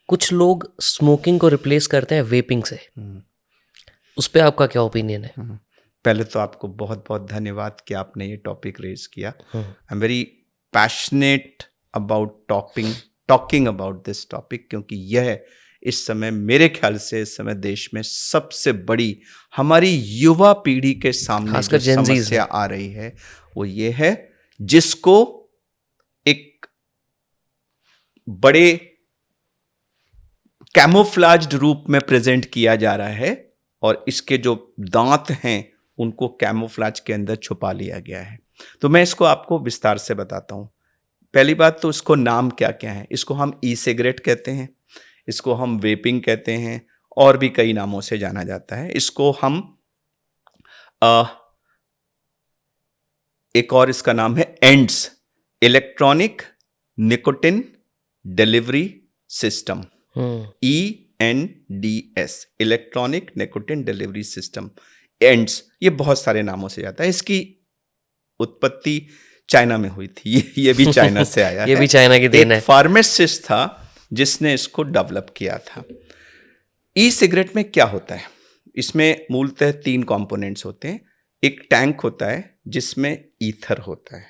कुछ लोग स्मोकिंग को रिप्लेस करते हैं वेपिंग से, उस पर आपका क्या ओपिनियन है? पहले तो आपको बहुत बहुत धन्यवाद कि आपने ये टॉपिक रेज किया। I am very passionate about talking about this topic, क्योंकि यह इस समय मेरे ख्याल से इस समय देश में सबसे बड़ी हमारी युवा पीढ़ी के सामने खासकर जो समस्या आ रही है वो ये है, जिसको एक बड़े कैमोफ्लाज्ड रूप में प्रेजेंट किया जा रहा है और इसके जो दांत हैं उनको कैमोफ्लाज के अंदर छुपा लिया गया है। तो मैं इसको आपको विस्तार से बताता हूं। पहली बात तो इसको नाम क्या क्या है। इसको हम ई सिगरेट कहते हैं, इसको हम वेपिंग कहते हैं, और भी कई नामों से जाना जाता है। इसको हम एक और इसका नाम है ends, electronic nicotine delivery system, ENDS, electronic nicotine delivery system, ends. ये बहुत सारे नामों से जाता है। इसकी उत्पत्ति चाइना में हुई थी, ये भी चाइना से आया ये भी चाइना की देन है। एक फार्मासिस्ट था जिसने इसको डेवलप किया था। ई सिगरेट में क्या होता है, इसमें मूलतः 3 कंपोनेंट्स होते हैं। एक टैंक होता है जिसमें ईथर होता है।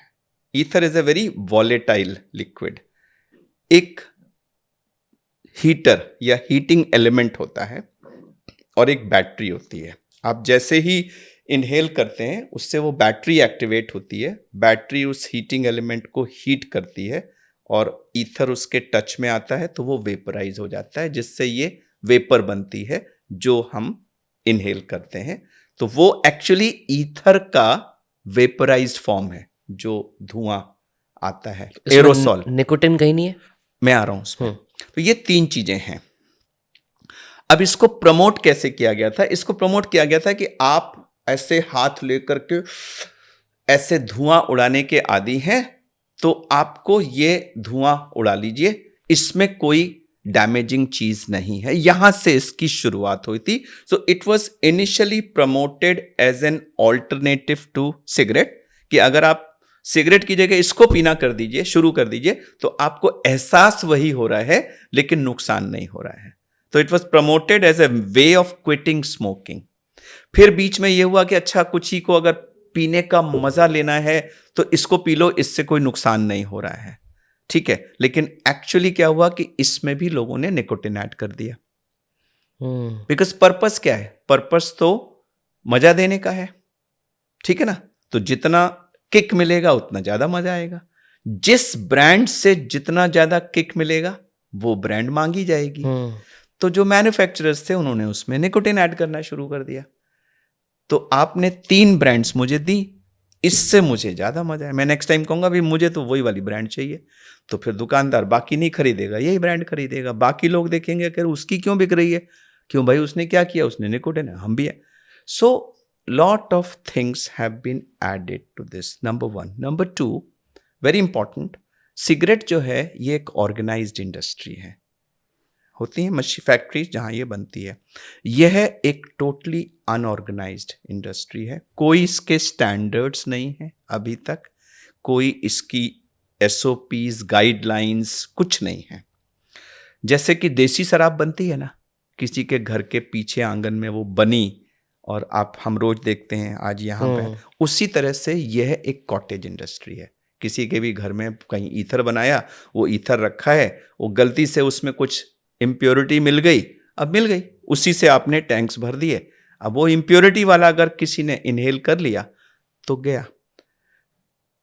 Ether is a very volatile liquid. एक हीटर या हीटिंग एलिमेंट होता है और एक बैटरी होती है। आप जैसे ही इनहेल करते हैं उससे वो बैटरी एक्टिवेट होती है, बैटरी उस हीटिंग एलिमेंट को हीट करती है और ईथर उसके टच में आता है तो वो वेपराइज हो जाता है, जिससे ये वेपर बनती है जो हम इनहेल करते हैं। तो वो एक्चुअली ईथर का वेपराइज्ड फॉर्म है जो धुआं आता है, एरोसॉल। निकोटिन कहीं नहीं है, मैं आ रहा हूं उसमें। तो ये 3 चीजें हैं। अब इसको प्रमोट कैसे किया गया था? इसको प्रमोट किया गया था कि आप ऐसे हाथ लेकर के ऐसे धुआं उड़ाने के आदी हैं तो आपको ये धुआं उड़ा लीजिए, इसमें कोई डैमेजिंग चीज नहीं है। यहां से इसकी शुरुआत हुई थी। So it was initially promoted as an alternative to cigarette, कि अगर आप सिगरेट की जगह इसको पीना कर दीजिए, शुरू कर दीजिए, तो आपको एहसास वही हो रहा है लेकिन नुकसान नहीं हो रहा है। तो it was promoted as a way of quitting smoking. फिर बीच में यह हुआ कि अच्छा, कुछ ही को अगर पीने का मजा लेना है तो इसको पी लो, इससे कोई नुकसान नहीं हो रहा है, ठीक है। लेकिन एक्चुअली क्या हुआ कि इसमें भी लोगों ने निकोटिन ऐड कर दिया। बिकॉज पर्पस क्या है? पर्पस तो मजा देने का है, ठीक है ना। तो जितना किक मिलेगा उतना ज्यादा मजा आएगा। जिस ब्रांड से जितना ज्यादा किक मिलेगा वो ब्रांड मांगी जाएगी। तो जो मैन्युफैक्चरर्स थे उन्होंने उसमें निकोटिन ऐड करना शुरू कर दिया। तो आपने 3 ब्रांड्स मुझे दी, इससे मुझे ज्यादा मजा है, मैं नेक्स्ट टाइम कहूंगा भाई मुझे तो वही वाली ब्रांड चाहिए। तो फिर दुकानदार बाकी नहीं खरीदेगा, यही ब्रांड खरीदेगा। बाकी लोग देखेंगे कि उसकी क्यों बिक रही है, क्यों भाई, उसने क्या किया, उसने निकोटिन है, हम भी है। सो lot of things have been added to this, number 1. Number 2, very important, cigarette जो है ये एक ऑर्गेनाइज्ड इंडस्ट्री है। होती है मशीन फैक्ट्रीज जहां ये बनती है। यह एक टोटली अनऑर्गेनाइज्ड इंडस्ट्री है। कोई इसके स्टैंडर्ड्स नहीं है अभी तक, कोई इसकी SOPs गाइडलाइंस कुछ नहीं है। जैसे कि देसी शराब बनती है ना, किसी के घर के पीछे आंगन में वो बनी और हम रोज देखते हैं आज यहाँ पे, उसी तरह से यह एक कॉटेज इंडस्ट्री है। किसी के भी घर में कहीं ईथर बनाया, वो ईथर रखा है, वो गलती से उसमें कुछ इम्प्योरिटी मिल गई, अब मिल गई, उसी से आपने टैंक्स भर दिए। अब वो इम्प्योरिटी वाला अगर किसी ने इनहेल कर लिया तो गया।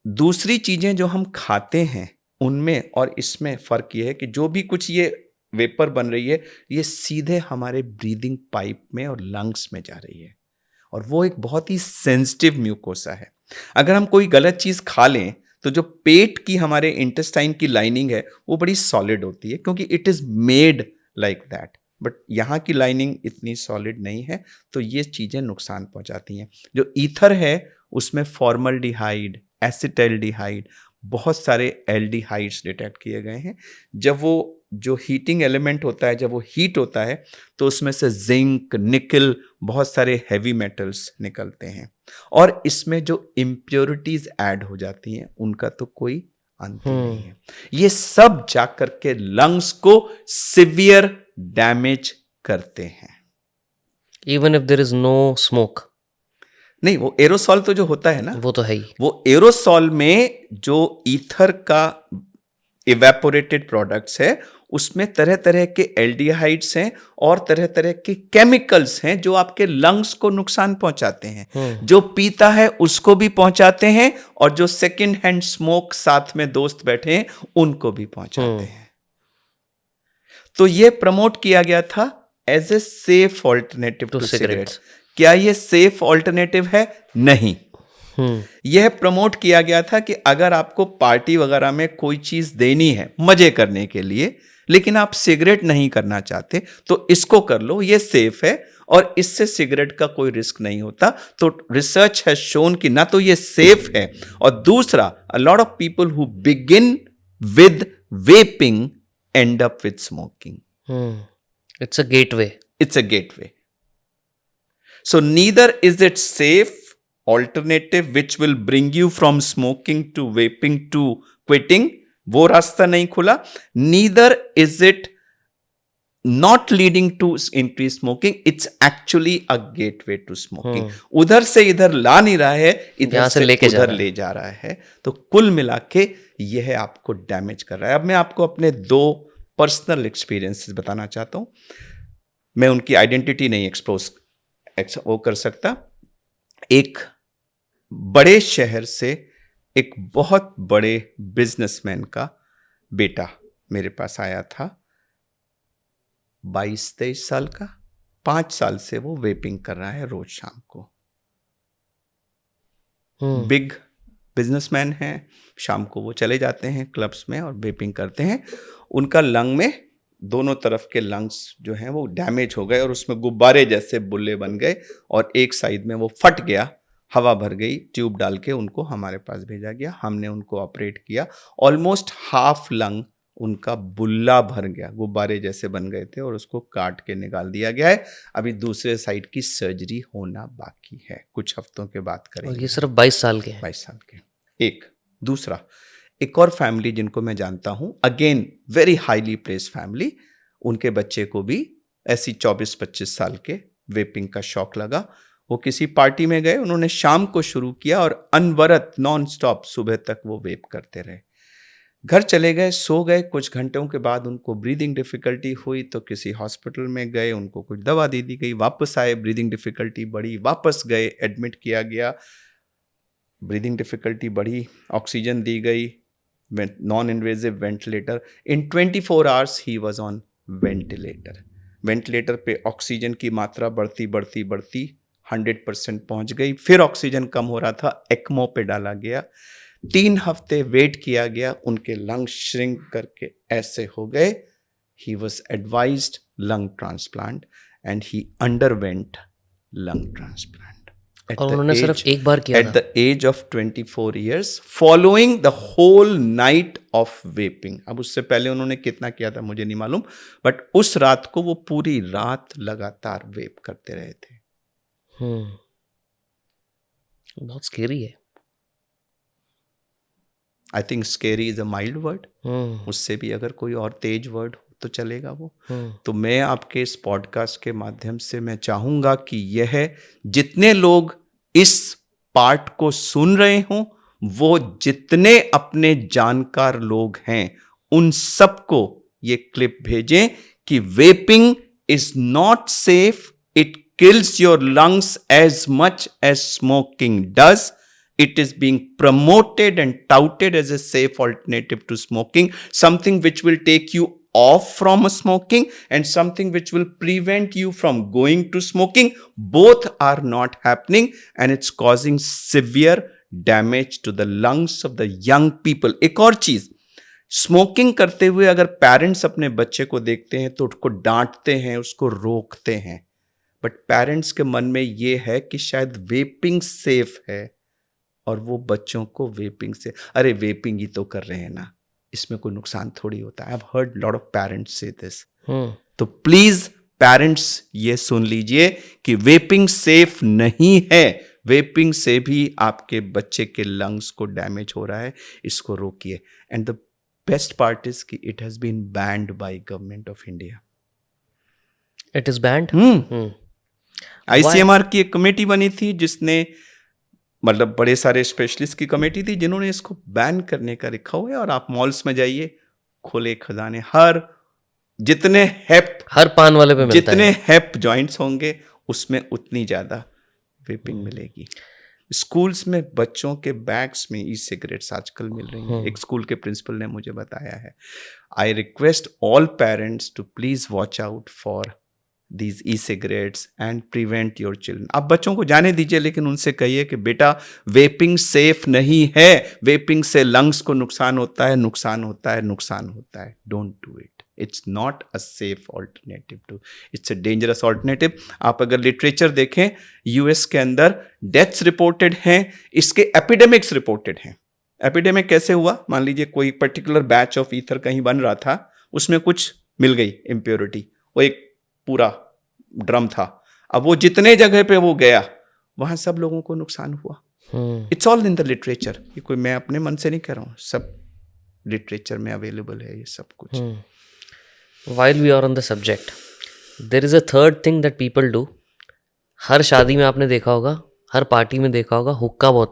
दूसरी चीजें जो हम खाते हैं उनमें और इसमें फर्क ये है कि जो भी कुछ ये वेपर बन रही है ये सीधे हमारे ब्रीदिंग पाइप में और लंग्स में जा रही है, और वो एक बहुत ही सेंसिटिव म्यूकोसा है। अगर हम कोई गलत चीज खा लें तो जो पेट की हमारे इंटेस्टाइन की लाइनिंग है वो बड़ी सॉलिड होती है, क्योंकि it is made like that, but यहाँ की लाइनिंग इतनी सॉलिड नहीं है, तो ये चीजें नुकसान पहुंचाती हैं। जो ईथर है उसमें फॉर्मल्डिहाइड, एसिटाल्डिहाइड, बहुत सारे एल्डिहाइड्स डिटेक्ट किए गए हैं। जब वो जो हीटिंग एलिमेंट होता है, जब वो हीट होता है तो उसमें से जिंक, निकल, बहुत सारे हैवी मेटल्स निकलते हैं, और इसमें जो इम्प्योरिटीज ऐड हो जाती हैं उनका तो कोई आती नहीं है। ये सब जाकर के लंग्स को सिवियर डैमेज करते हैं। Even if there is no smoke, नहीं, वो एरोसॉल तो जो होता है ना, वो तो है ही। वो एरोसॉल में जो ईथर का इवेपोरेटेड प्रोडक्ट्स है, उसमें तरह तरह के एल्डिहाइड्स हैं और तरह तरह के केमिकल्स हैं जो आपके लंग्स को नुकसान पहुंचाते हैं। जो पीता है उसको भी पहुंचाते हैं और जो सेकंड हैंड स्मोक साथ में दोस्त बैठे हैं उनको भी पहुंचाते हैं। तो ये प्रमोट किया गया था as a safe alternative to cigarette. क्या ये सेफ ऑल्टरनेटिव है? नहीं। यह प्रमोट किया गया था कि अगर आपको पार्टी वगैरह में कोई चीज देनी है मजे करने के लिए, लेकिन आप सिगरेट नहीं करना चाहते, तो इसको कर लो, ये सेफ है और इससे सिगरेट का कोई रिस्क नहीं होता। तो रिसर्च हैज शोन कि ना तो ये सेफ है, और दूसरा, a lot of people who begin with vaping and up with smoking. It's a gateway. It's a gateway. So neither is it safe alternative which will bring you from smoking to vaping to quitting. वो रास्ता नहीं खुला. Neither is it not leading to increased smoking. It's actually a gateway to smoking. उधर से इधर ला नहीं रहा है, इधर से उधर ले जा रहा है. तो कुल मिला के यह आपको डैमेज कर रहा है. अब मैं आपको अपने 2 पर्सनल एक्सपीरियंसेस बताना चाहता हूं. मैं उनकी आइडेंटिटी नहीं वो कर सकता. एक बड़े शहर से एक बहुत बड़े बिजनेसमैन का बेटा मेरे पास आया था, 22-23 साल का. 5 साल से वो वेपिंग कर रहा है रोज शाम को. बिग बिजनेसमैन है, शाम को वो चले जाते हैं क्लब्स में और वेपिंग करते हैं. उनका लंग में दोनों तरफ के लंग्स जो हैं वो डैमेज हो गए और उसमें गुब्बारे जैसे बुल्ले बन गए और एक साइड में वो फट गया, हवा भर गई. ट्यूब डाल के उनको हमारे पास भेजा गया. हमने उनको ऑपरेट किया. ऑलमोस्ट हाफ लंग उनका बुल्ला भर गया, गुब्बारे जैसे बन गए थे, और उसको काट के निकाल दिया गया है. अभी दूसरे साइड की सर्जरी होना बाकी है, कुछ हफ्तों के बाद करेंगे. और ये सिर्फ 22 साल के हैं. 22 साल के. एक दूसरा, एक और फैमिली जिनको मैं जानता हूं, again very highly placed family, उनके बच्चे को भी ऐसी 24-25 साल के वेपिंग का शौक लगा. वो किसी पार्टी में गए, उन्होंने शाम को शुरू किया और अनवरत नॉन स्टॉप सुबह तक वो वेप करते रहे. घर चले गए, सो गए. कुछ घंटों के बाद उनको ब्रीदिंग डिफिकल्टी हुई तो किसी हॉस्पिटल में गए, उनको कुछ दवा दे दी गई. वापस आए, ब्रीदिंग डिफिकल्टी बढ़ी, वापस गए, एडमिट किया गया. ब्रीदिंग डिफिकल्टी बढ़ी, ऑक्सीजन दी गई, non invasive ventilator. In 24 hours he was on ventilator. Ventilator पे ऑक्सीजन की मात्रा बढ़ती बढ़ती बढ़ती 100% पहुंच गई. फिर ऑक्सीजन कम हो रहा था, एक्मो पे डाला गया. 3 हफ्ते वेट किया गया, उनके लंग श्रिंक करके ऐसे हो गए. He was advised lung transplant and he underwent lung transplant. और उन्होंने सिर्फ एक बार किया at the age of 24 years following the whole night of vaping. अब उससे पहले उन्होंने कितना किया था मुझे नहीं मालूम, बट उस रात को वो पूरी रात लगातार वेप करते रहे थे. बहुत स्केरी है. I think scary is a mild word. उससे भी अगर कोई और तेज वर्ड हो तो चलेगा वो. तो मैं आपके इस पॉडकास्ट के माध्यम से मैं चाहूंगा कि यह जितने लोग इस पार्ट को सुन रहे हों, वो जितने अपने जानकार लोग हैं, उन सबको ये क्लिप भेजें कि vaping is not safe. It kills your lungs as much as smoking does. It is being promoted and touted as a safe alternative to smoking, something which will take you off from smoking and something which will prevent you from going to smoking. Both are not happening and it's causing severe damage to the lungs of the young people. एक और चीज, smoking करते हुए अगर parents अपने बच्चे को देखते हैं तो उसको डांटते हैं, उसको रोकते हैं, बट पेरेंट्स के मन में ये है कि शायद वेपिंग सेफ है और वो बच्चों को वेपिंग से, अरे वेपिंग ही तो कर रहे हैं ना, इसमें कोई नुकसान थोड़ी होता है. I have heard lot of parents से दिस. तो प्लीज पेरेंट्स ये सुन लीजिए कि वेपिंग सेफ नहीं है. वेपिंग से भी आपके बच्चे के लंग्स को डैमेज हो रहा है, इसको रोकिए। And the best part is कि it has been banned by government of India. It is banned. ICMR की एक कमेटी बनी थी जिसने, मतलब बड़े सारे स्पेशलिस्ट की कमेटी थी जिन्होंने इसको बैन करने का लिखा हुआ है। और आप मॉल्स में जाइए, खुले खजाने, हर जितने हेप, हर पान वाले पे मिलता जितने है। हेप जॉइंट्स होंगे उसमें उतनी ज्यादा वेपिंग मिलेगी। स्कूल्स में बच्चों के बैग्स में ई सिगरेट्स आजकल मिल रही हैं। एक स्कूल के प्रिंसिपल ने मुझे बताया है। I request all parents to please watch out for these e-cigarettes and prevent your children। आप बच्चों को जाने दीजिए, लेकिन उनसे कहिए कि बेटा वेपिंग सेफ नहीं है, वेपिंग से लंग्स को नुकसान होता है, नुकसान होता है, नुकसान होता है। Don't do it, it's not a safe alternative to, it's a dangerous alternative. आप अगर लिटरेचर देखें, यूएस के अंदर डेथ्स रिपोर्टेड हैं, इसके एपिडेमिक्स रिपोर्टेड हैं। एपिडेमिक कैसे हुआ? मान लीजिए कोई पर्टिकुलर बैच ऑफ ईथर कहीं बन रहा था, उसमें कुछ मिल गई इम्प्योरिटी, वो एक पूरा ड्रम था, अब वो जितने जगह पे वो गया वहां सब लोगों को नुकसान हुआ। It's all in the literature, ये कोई मैं अपने मन से नहीं कह रहा हूँ, सब लिटरेचर में अवेलेबल है ये सब कुछ। While we are on the subject, there is a third thing that people do। हर शादी में आपने देखा होगा, हर पार्टी में देखा होगा, हुक्का बहुत